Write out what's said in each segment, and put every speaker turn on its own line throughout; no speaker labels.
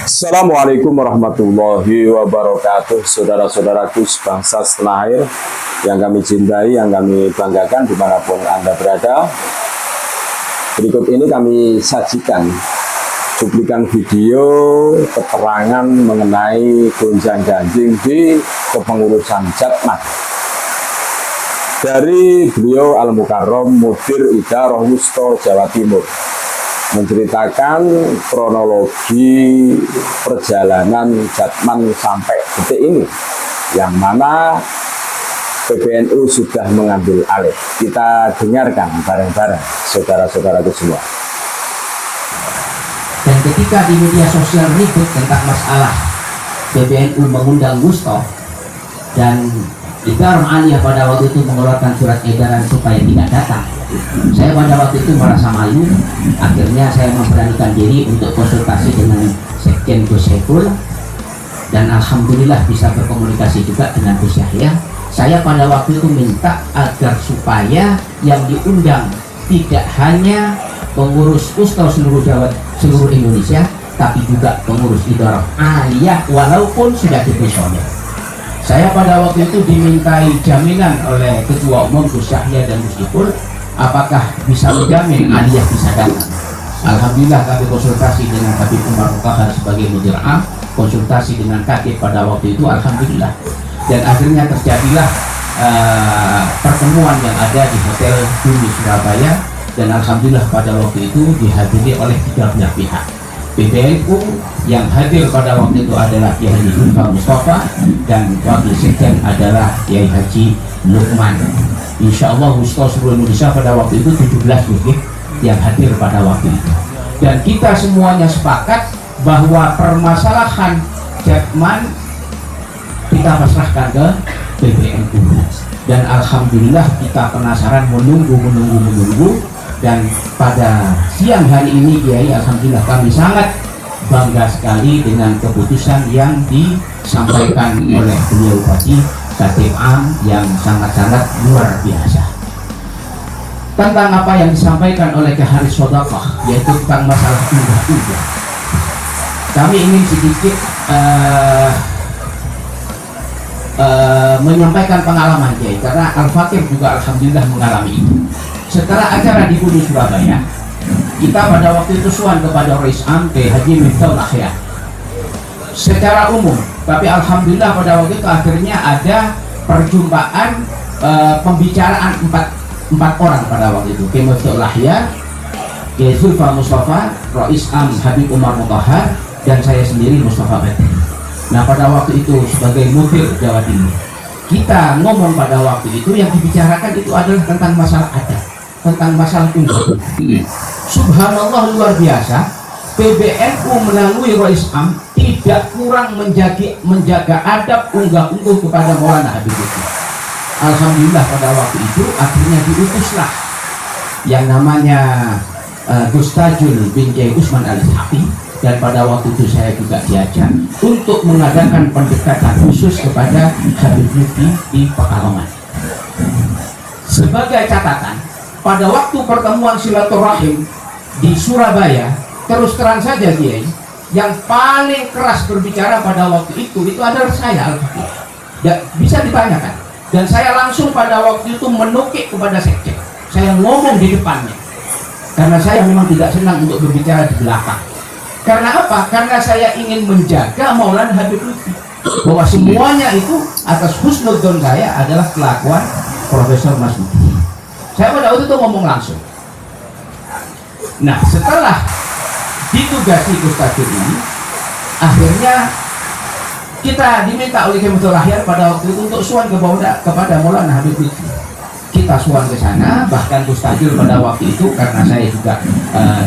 Assalamualaikum warahmatullahi wabarakatuh. Saudara-saudaraku sebangsa setanah air yang kami cintai, yang kami banggakan dimanapun Anda berada. Berikut ini kami sajikan cuplikan video keterangan mengenai gonjang-ganjing di kepengurusan Jatman dari beliau Al-Mukarram Mudir Idarah Wusta Jawa Timur, menceritakan kronologi perjalanan Jatman sampai detik ini, yang mana PBNU sudah mengambil alih. Kita dengarkan bareng-bareng, saudara-saudaraku semua.
Dan ketika di media sosial ribut tentang masalah PBNU mengundang Wusta dan Idarah Aliyah pada waktu itu mengeluarkan surat edaran supaya tidak datang, saya pada waktu itu merasa malu. Akhirnya saya memberanikan diri untuk konsultasi dengan Sekjen Gus Saiful, dan alhamdulillah bisa berkomunikasi juga dengan Gus Yahya. Saya pada waktu itu minta agar supaya yang diundang tidak hanya pengurus Wusta seluruh Indonesia, tapi juga pengurus Idarah Aliyah walaupun sudah dipensiunkan. Saya pada waktu itu dimintai jaminan oleh Ketua Umum Gus Yahya dan Gus Ipul, apakah bisa menjamin Aliyah bisa datang. Alhamdulillah kami konsultasi dengan Habib Umar Mutahar sebagai Mudir Am, konsultasi dengan Kadip pada waktu itu, alhamdulillah. Dan akhirnya terjadilah pertemuan yang ada di Hotel Bumi Surabaya, dan alhamdulillah pada waktu itu dihadiri oleh 13 pihak. PBNU yang hadir pada waktu itu adalah Kiai Haji Zulfa Mustafa, dan wakil sekjen adalah Kiai Haji Lukman. Insya Allah Wusta seluruh Indonesia pada waktu itu 17 muslim yang hadir pada waktu itu. Dan kita semuanya sepakat bahwa permasalahan Jatman kita pasrahkan ke PBNU. Dan alhamdulillah kita penasaran menunggu. Dan pada siang hari ini Kiai, alhamdulillah kami sangat bangga sekali dengan keputusan yang disampaikan oleh beliau tadi, Kadip Am, yang sangat-sangat luar biasa tentang apa yang disampaikan oleh Keharis Sodaqah, yaitu tentang masalah unggah-unggah. Kami ingin sedikit menyampaikan pengalaman Kiai, karena Al-Fakir juga alhamdulillah mengalami itu. Setelah acara di Bumi Surabaya, kita pada waktu itu suan kepada Rais Am Kiai Haji Miftahul Ahyar secara umum, tapi alhamdulillah pada waktu itu akhirnya ada perjumpaan pembicaraan empat orang pada waktu itu, Kiai Miftahul Ahyar, Kiai Zulfa Mustafa, Rais Am Habib Umar Mutahar, dan saya sendiri Mustafa Badri. Nah pada waktu itu sebagai Mudir Jawa Timur, kita ngomong pada waktu itu yang dibicarakan itu adalah tentang masalah adat, tentang masalah unggah. Subhanallah, luar biasa, PBNU melalui Rais Am tidak kurang menjaga adab unggah-ungguh kepada Maulana Habib Rizik. Alhamdulillah pada waktu itu akhirnya diutuslah yang namanya Gus Tajul bin Kiai Usman Al-Haqi, dan pada waktu itu saya juga diajak untuk mengadakan pendekatan khusus kepada Habib Rizik di Pekalongan. Sebagai catatan, pada waktu pertemuan silaturahim di Surabaya, terus terang saja Kiai, yang paling keras berbicara pada waktu itu adalah saya, Al-Fakir. Bisa ditanyakan. Dan saya langsung pada waktu itu menukik kepada sekjen. Saya ngomong di depannya, karena saya memang tidak senang untuk berbicara di belakang. Karena apa? Karena saya ingin menjaga Maulana Habib Rizik, bahwa semuanya itu atas husnudzon saya adalah kelakuan Profesor Masudi. Saya pada waktu itu ngomong langsung. Nah setelah ditugasi Gus Tajul ini, akhirnya kita diminta oleh Kiai Miftahul Ahyar pada waktu itu untuk suan kepada Maulana Habib Rizik. Kita suan ke sana, bahkan Gus Tajul pada waktu itu, karena saya juga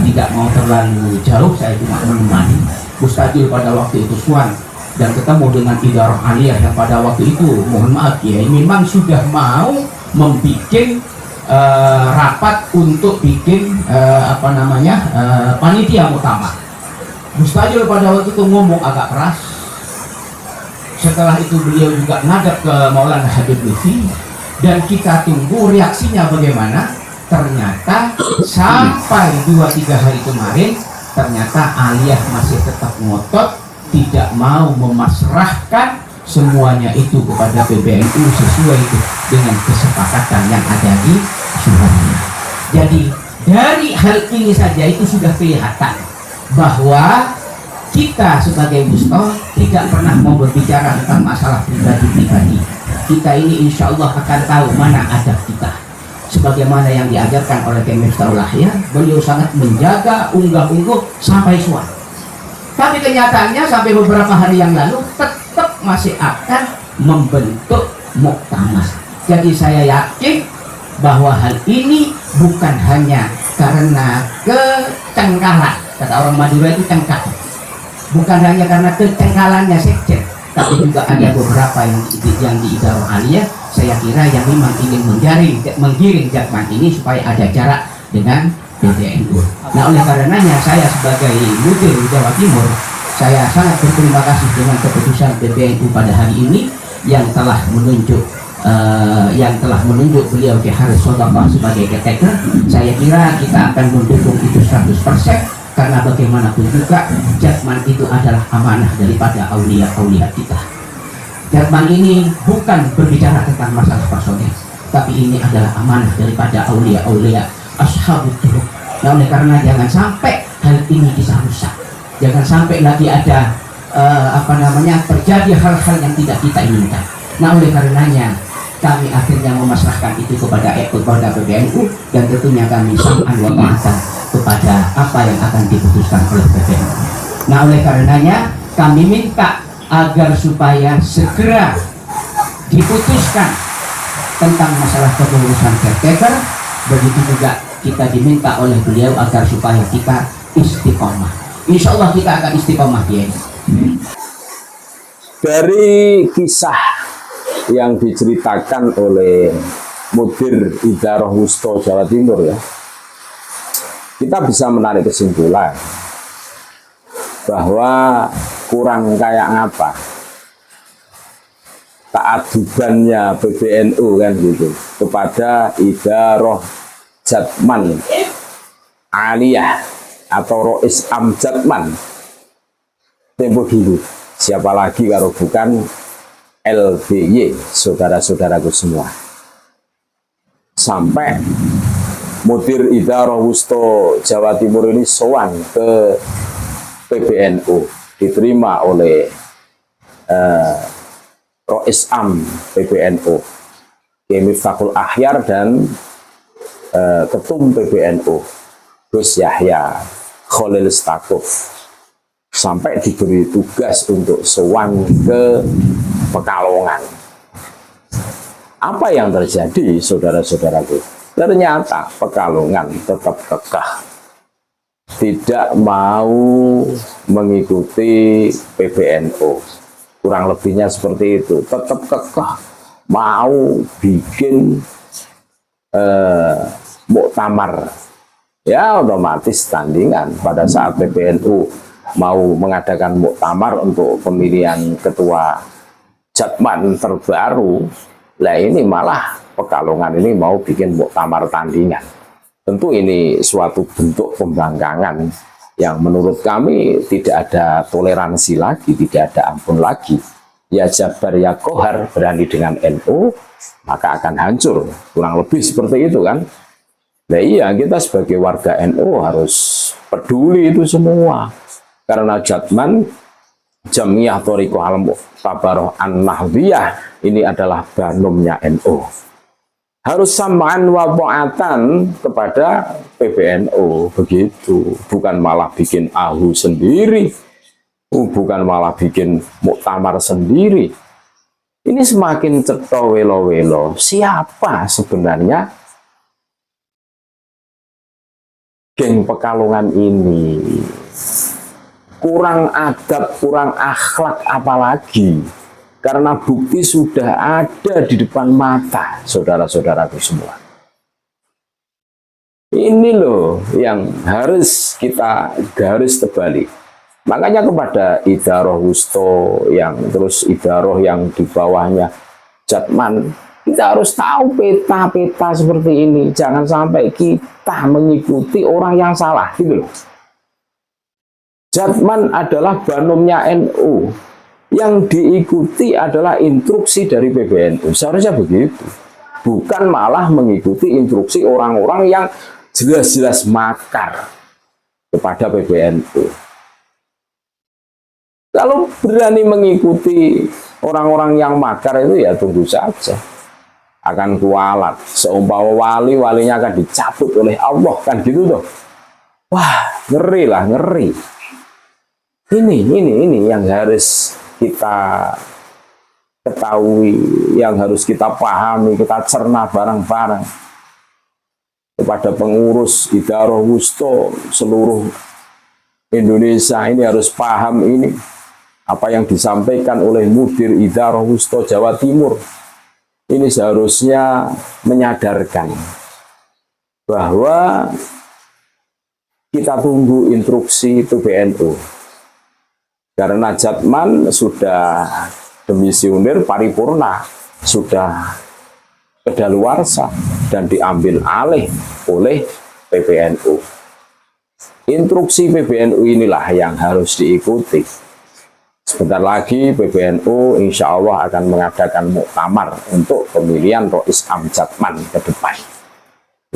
tidak mau terlalu jauh, saya cuma menemani. Gus Tajul pada waktu itu suan dan ketemu dengan Idarah Aliyah yang pada waktu itu, mohon maaf ya, memang sudah mau membuat rapat untuk bikin panitia utama. Gus Tajul pada waktu itu ngomong agak keras. Setelah itu beliau juga ngadap ke Maulana Habib Rizik, dan kita tunggu reaksinya bagaimana. Ternyata sampai 2-3 hari kemarin, ternyata Aliyah masih tetap ngotot tidak mau memasrahkan semuanya itu kepada PBNU sesuai itu dengan kesepakatan yang ada di suratnya. Jadi dari hal ini saja itu sudah kelihatan bahwa kita sebagai Wusto tidak pernah mau berbicara tentang masalah pribadi-pribadi. Kita ini insya Allah akan tahu mana adab kita. Sebagaimana yang diajarkan oleh Kiai Miftahul Ahya, beliau sangat menjaga unggah-ungguh sampai suara. Tapi kenyataannya sampai beberapa hari yang lalu tetap masih akan membentuk muktamar. Jadi saya yakin bahwa hal ini bukan hanya karena kecengkalan, kata orang Madura itu cengkak, bukan hanya karena kecengkalannya sekjen, tapi juga ada beberapa yang di Idarah Aliyah, saya kira yang memang ingin menggiring Jatman ini supaya ada jarak dengan PBNU. Nah, oleh karenanya saya sebagai mudir Jawa Timur, saya sangat berterima kasih dengan keputusan PBNU pada hari ini yang telah menunjuk beliau Ki Haris Sodaqah sebagai caretaker. Saya kira kita akan mendukung itu 100%, karena bagaimanapun juga Jatman itu adalah amanah daripada aulia-aulia kita. Jatman ini bukan berbicara tentang masalah personil, tapi ini adalah amanah daripada aulia-aulia ashabut turuk. Nah, oleh karena jangan sampai hal ini bisa rusak, jangan sampai lagi ada terjadi hal-hal yang tidak kita inginkan. Nah, oleh karenanya kami akhirnya memasrahkan itu kepada PBNU, dan tentunya kami sam'an wa ta'atan kepada apa yang akan diputuskan oleh PBNU. Nah, oleh karenanya kami minta agar supaya segera diputuskan tentang masalah kepengurusan caretaker. Begitu juga kita diminta oleh beliau agar supaya kita istiqomah. Insya Allah kita akan istiqomah dia.
Dari kisah yang diceritakan oleh Mudir Idarah Wusto Jawa Timur ya, kita bisa menarik kesimpulan bahwa kurang kayak apa keadubannya PBNU kan gitu kepada Idarah Jatman Aliyah atau Rois Am Jatman tempo dulu. Siapa lagi kalau bukan LBY, saudara-saudaraku semua. Sampai Mudir Idarah Wusto Jawa Timur ini sowan ke PBNU, diterima oleh Rois Am PBNU Kiai Miftahul Ahyar dan Ketum PBNU Gus Yahya Khalil Stakuf, sampai diberi tugas untuk sowan ke Pekalongan. Apa yang terjadi, saudara-saudaraku? Ternyata Pekalongan tetap kekeh, tidak mau mengikuti PBNU. Kurang lebihnya seperti itu, tetap kekeh mau bikin muktamar. Ya otomatis tandingan pada saat PBNU mau mengadakan muktamar untuk pemilihan ketua Jatman terbaru, lah ini malah Pekalongan ini mau bikin muktamar tandingan. Tentu ini suatu bentuk pembangkangan yang menurut kami tidak ada toleransi lagi, tidak ada ampun lagi. Ya Jabar ya Kohar, berani dengan NU maka akan hancur, kurang lebih seperti itu kan. Nah iya, kita sebagai warga NU harus peduli itu semua, karena Jatman Jamiyah Thoriqah Al-Mu'tabarah An-Nahdiyah ini adalah banumnya NU. Harus sam'an wa ta'atan kepada PBNU, begitu. Bukan malah bikin ahu sendiri, bukan malah bikin muktamar sendiri. Ini semakin cetha welo-welo. Siapa sebenarnya geng Pekalongan ini? Kurang adab, kurang akhlak apalagi. Karena bukti sudah ada di depan mata, saudara-saudaraku semua. Ini loh yang harus kita garis terbalik. Makanya kepada Idarah Wusto yang terus Idarah yang di bawahnya Jatman, kita harus tahu peta-peta seperti ini. Jangan sampai kita mengikuti orang yang salah, gitu loh. Jatman adalah banumnya NU. Yang diikuti adalah instruksi dari PBNU. Seharusnya begitu. Bukan malah mengikuti instruksi orang-orang yang jelas-jelas makar kepada PBNU. Kalau berani mengikuti orang-orang yang makar itu ya tunggu saja. Akan kualat. Seumpama wali-walinya akan dicabut oleh Allah. Kan gitu tuh. Wah, ngeri lah, ngeri. Ini yang harus kita ketahui, yang harus kita pahami, kita cerna bareng-bareng. Kepada pengurus Idarah Wusto seluruh Indonesia ini harus paham ini. Apa yang disampaikan oleh Mudir Idarah Wusto Jawa Timur. Ini seharusnya menyadarkan bahwa kita tunggu instruksi PBNU. Karena Jatman sudah demisioner paripurna, sudah kedaluarsa dan diambil alih oleh PBNU. Instruksi PBNU inilah yang harus diikuti. Sebentar lagi PBNU insya Allah akan mengadakan muktamar untuk pemilihan Rois Am Jatman ke depan.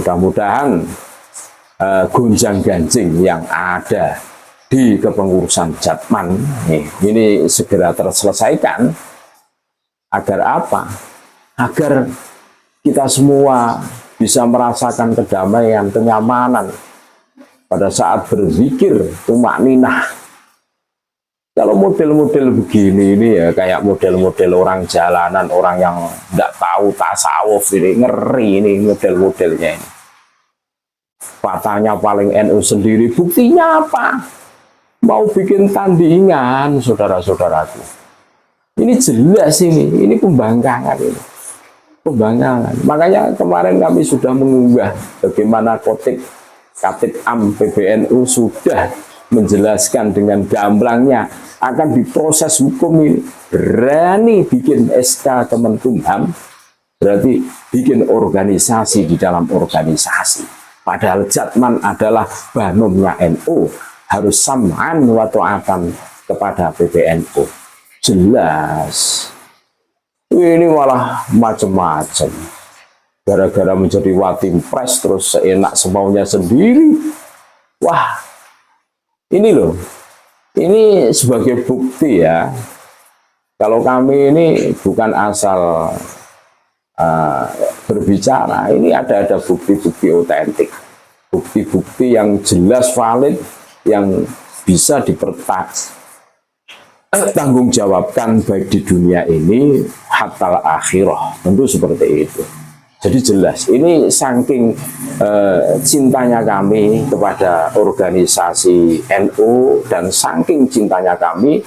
Mudah-mudahan gonjang-ganjing yang ada di kepengurusan Jatman ini segera terselesaikan. Agar apa? Agar kita semua bisa merasakan kedamaian, kenyamanan pada saat berzikir, tumakninah. Kalau model-model begini ini ya kayak model-model orang jalanan, orang yang tidak tahu tasawuf, ini ngeri ini model-modelnya ini. Katanya paling NU sendiri, buktinya apa? Mau bikin tandingan, saudara-saudaraku. Ini jelas ini pembangkangan ini. Pembangkangan. Makanya kemarin kami sudah mengunggah bagaimana Katib Am PBNU sudah menjelaskan dengan gamblangnya akan diproses hukum ini. Berani bikin SK Kemenkumham, berarti bikin organisasi di dalam organisasi. Padahal Jatman adalah banumnya NU. Harus sam'an wa ta'atan kepada PBNU. Jelas. Ini malah macam-macam. Gara-gara menjadi watim pres terus seenak semaunya sendiri. Wah, ini loh. Ini sebagai bukti ya. Kalau kami ini bukan asal berbicara. Ini ada bukti-bukti otentik. Bukti-bukti yang jelas valid, yang bisa tanggung jawabkan baik di dunia ini hatta akhirah. Tentu seperti itu. Jadi jelas ini saking cintanya kami kepada organisasi NU dan saking cintanya kami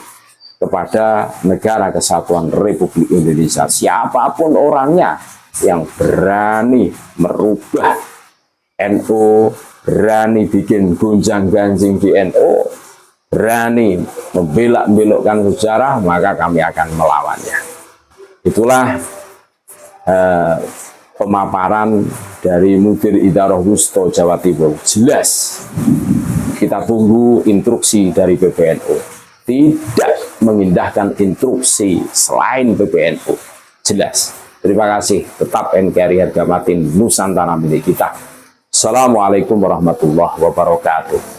kepada Negara Kesatuan Republik Indonesia. Siapapun orangnya yang berani merubah NU, berani bikin gonjang-ganjing di NU, berani membelok-belokkan sejarah, maka kami akan melawannya. Itulah pemaparan dari Mudir Idarah Wusto Jawa Timur. Jelas kita tunggu instruksi dari PBNU, tidak mengindahkan instruksi selain PBNU. Jelas. Terima kasih. Tetap NKRI harga mati Nusantara milik kita. Assalamualaikum warahmatullahi wabarakatuh.